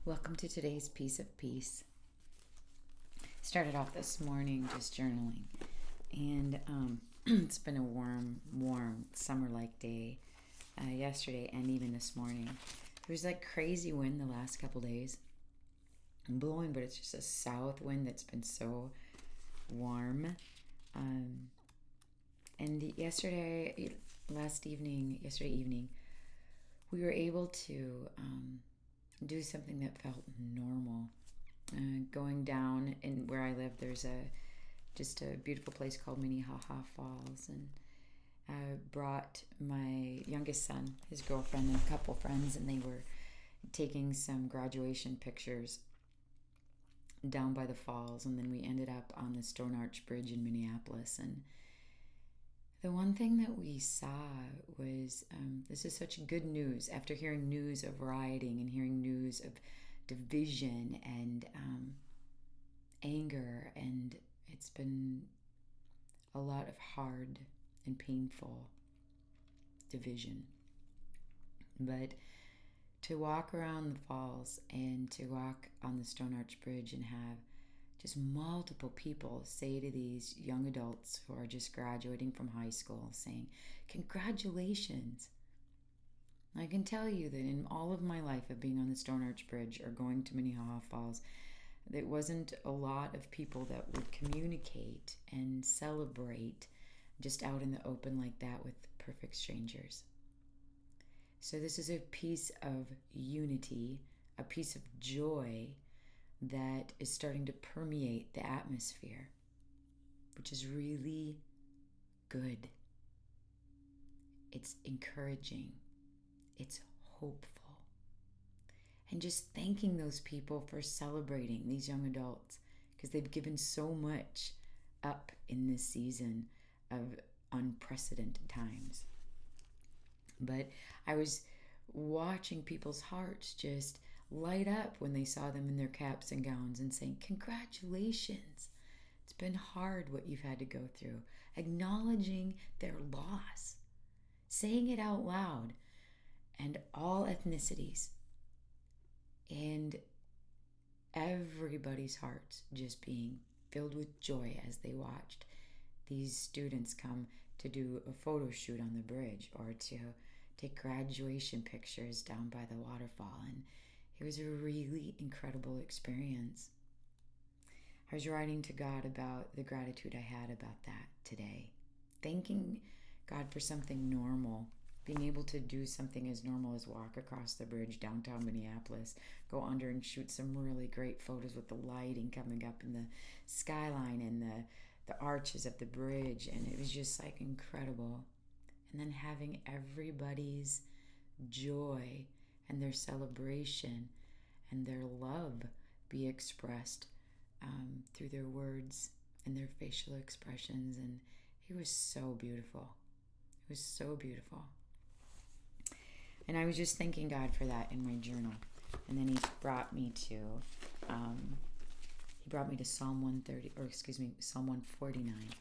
Welcome to today's Piece of Peace. Started off this morning just journaling, and it's been a warm summer-like day yesterday and even this morning. There was like crazy wind the last couple days, blowing, but it's just a south wind that's been so warm. And yesterday evening, we were able to do something that felt normal. Going down in where I live, there's just a beautiful place called Minnehaha Falls, and I brought my youngest son, his girlfriend, and a couple friends, and they were taking some graduation pictures down by the falls, and then we ended up on the Stone Arch Bridge in Minneapolis. And the one thing that we saw was this is such good news after hearing news of rioting and hearing news of division and anger, and it's been a lot of hard and painful division. But to walk around the falls and to walk on the Stone Arch Bridge and have just multiple people say to these young adults who are just graduating from high school, saying, "Congratulations." I can tell you that in all of my life of being on the Stone Arch Bridge or going to Minnehaha Falls, there wasn't a lot of people that would communicate and celebrate just out in the open like that with perfect strangers. So this is a piece of unity, a piece of joy that is starting to permeate the atmosphere, which is really good. It's encouraging. It's hopeful. And just thanking those people for celebrating these young adults, because they've given so much up in this season of unprecedented times. But I was watching people's hearts just light up when they saw them in their caps and gowns and saying, "Congratulations. It's been hard what you've had to go through." Acknowledging their loss, saying it out loud, and all ethnicities, and everybody's hearts just being filled with joy as they watched these students come to do a photo shoot on the bridge or to take graduation pictures down by the waterfall. And it was a really incredible experience. I was writing to God about the gratitude I had about that today, thanking God for something normal, being able to do something as normal as walk across the bridge downtown Minneapolis, go under and shoot some really great photos with the lighting coming up in the skyline and the arches of the bridge. And it was just like incredible. And then having everybody's joy and their celebration and their love be expressed through their words and their facial expressions. And it was so beautiful. It was so beautiful. And I was just thanking God for that in my journal. And then he brought me to Psalm 149.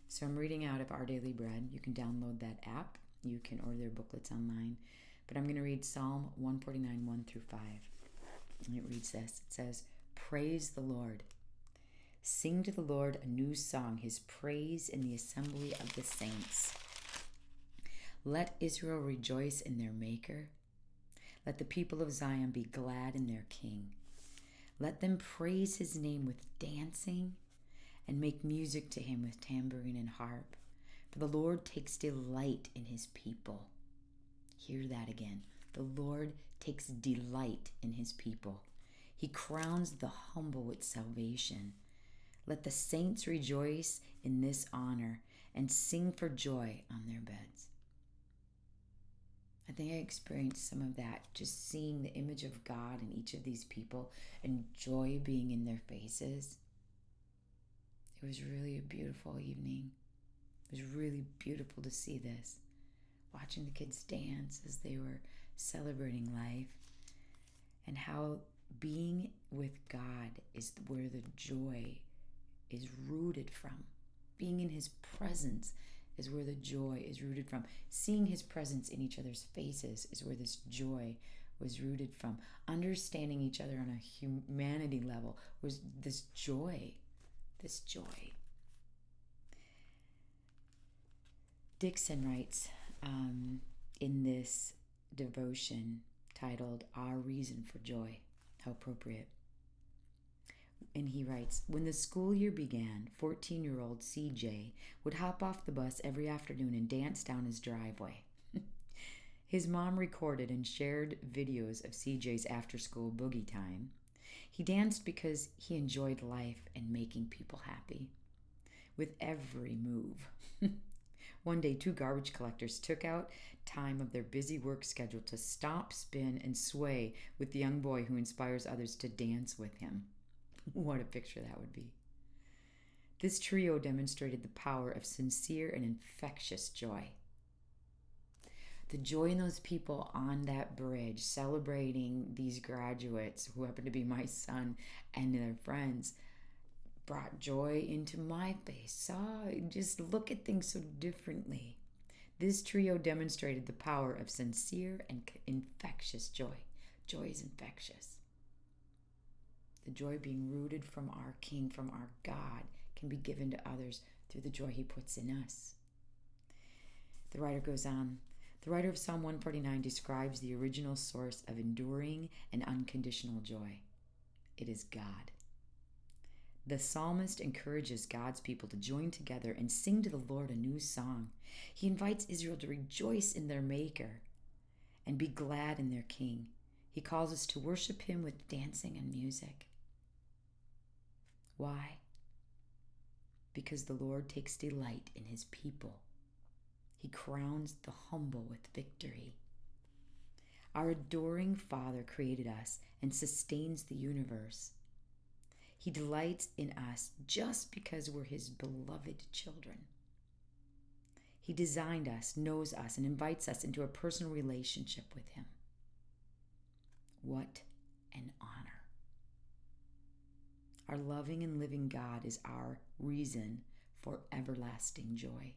So I'm reading out of Our Daily Bread. You can download that app. You can order their booklets online. But I'm going to read Psalm 149, 1 through 5. And it reads this. It says, "Praise the Lord. Sing to the Lord a new song, his praise in the assembly of the saints. Let Israel rejoice in their Maker. Let the people of Zion be glad in their King. Let them praise his name with dancing and make music to him with tambourine and harp. For the Lord takes delight in his people." Hear that again. The Lord takes delight in his people. He crowns the humble with salvation. Let the saints rejoice in this honor and sing for joy on their beds. I think I experienced some of that, just seeing the image of God in each of these people and joy being in their faces. It was really a beautiful evening. It was really beautiful to see this, watching the kids dance as they were celebrating life, and how being with God is where the joy is rooted from. Being in his presence is where the joy is rooted from. Seeing his presence in each other's faces is where this joy was rooted from understanding each other on a humanity level, was this joy. This joy. Dixon writes in this devotion titled Our Reason for Joy. How appropriate. And he writes, when the school year began, 14-year-old CJ would hop off the bus every afternoon and dance down his driveway. His mom recorded and shared videos of CJ's after-school boogie time. He danced because he enjoyed life and making people happy. With every move. One day, 2 garbage collectors took out time of their busy work schedule to stomp, spin, and sway with the young boy who inspires others to dance with him. What a picture that would be. This trio demonstrated the power of sincere and infectious joy. The joy in those people on that bridge celebrating these graduates, who happen to be my son and their friends, brought joy into my face. Just look at things so differently. This trio demonstrated the power of sincere and infectious joy. Joy is infectious. The joy being rooted from our King, from our God, can be given to others through the joy he puts in us. The writer goes on. The writer of Psalm 149 describes the original source of enduring and unconditional joy. It is God. The psalmist encourages God's people to join together and sing to the Lord a new song. He invites Israel to rejoice in their Maker and be glad in their King. He calls us to worship him with dancing and music. Why? Because the Lord takes delight in his people. He crowns the humble with victory. Our adoring Father created us and sustains the universe. He delights in us just because we're his beloved children. He designed us, knows us, and invites us into a personal relationship with him. What an honor. Our loving and living God is our reason for everlasting joy.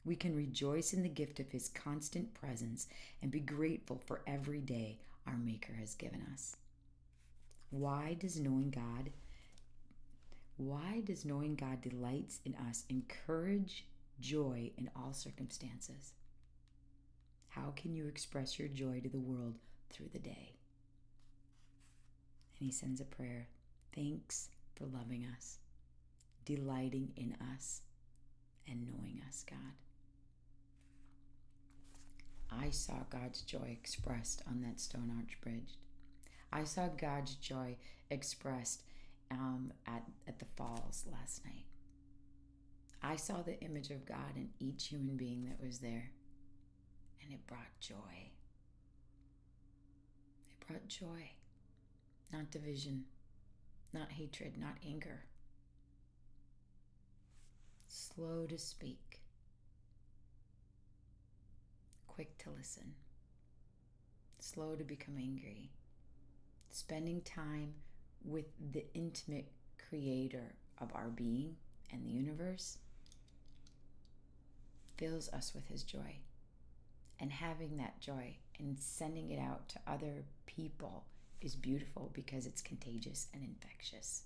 We can rejoice in the gift of his constant presence and be grateful for every day our Maker has given us. Why does knowing God delights in us encourage joy in all circumstances? How can you express your joy to the world through the day? And he sends a prayer. Thanks for loving us, delighting in us, and knowing us, God. I saw God's joy expressed on that stone arch bridge. I saw God's joy expressed at the falls last night. I saw the image of God in each human being that was there, and it brought joy. It brought joy, not division, not hatred, not anger. Slow to speak, quick to listen, slow to become angry. Spending time with the intimate creator of our being and the universe fills us with his joy. And having that joy and sending it out to other people is beautiful because it's contagious and infectious.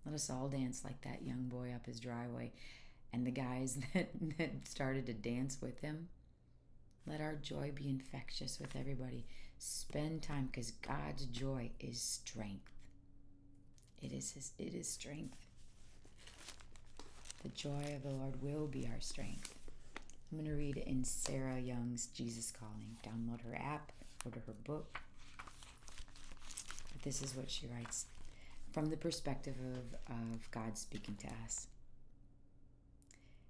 Let us all dance like that young boy up his driveway and the guys that started to dance with him. Let our joy be infectious with everybody. Spend time, because God's joy is strength. It is strength. The joy of the Lord will be our strength. I'm going to read in Sarah Young's Jesus Calling. Download her app, order her book. But this is what she writes from the perspective of God speaking to us.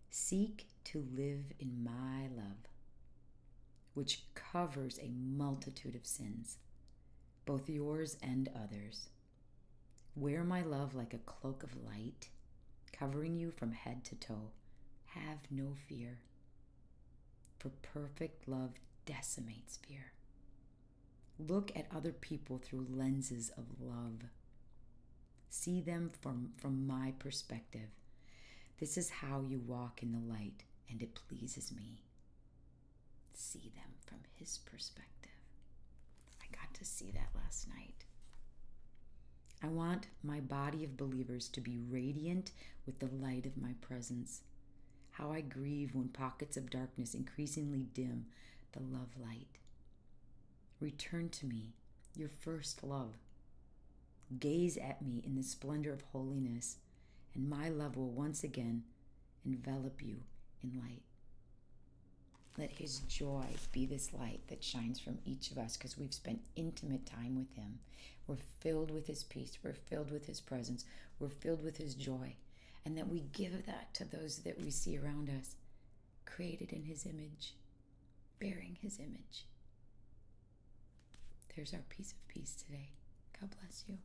Seek to live in my love, which covers a multitude of sins, both yours and others. Wear my love like a cloak of light, covering you from head to toe. Have no fear, for perfect love decimates fear. Look at other people through lenses of love. See them from my perspective. This is how you walk in the light, and it pleases me. See them from his perspective. see that last night. I want my body of believers to be radiant with the light of my presence. How I grieve when pockets of darkness increasingly dim the love light. Return to me, your first love. Gaze at me in the splendor of holiness, and my love will once again envelop you in light. Let his joy be this light that shines from each of us, because we've spent intimate time with him. We're filled with his peace. We're filled with his presence. We're filled with his joy. And that we give that to those that we see around us, created in his image, bearing his image. There's our piece of peace today. God bless you.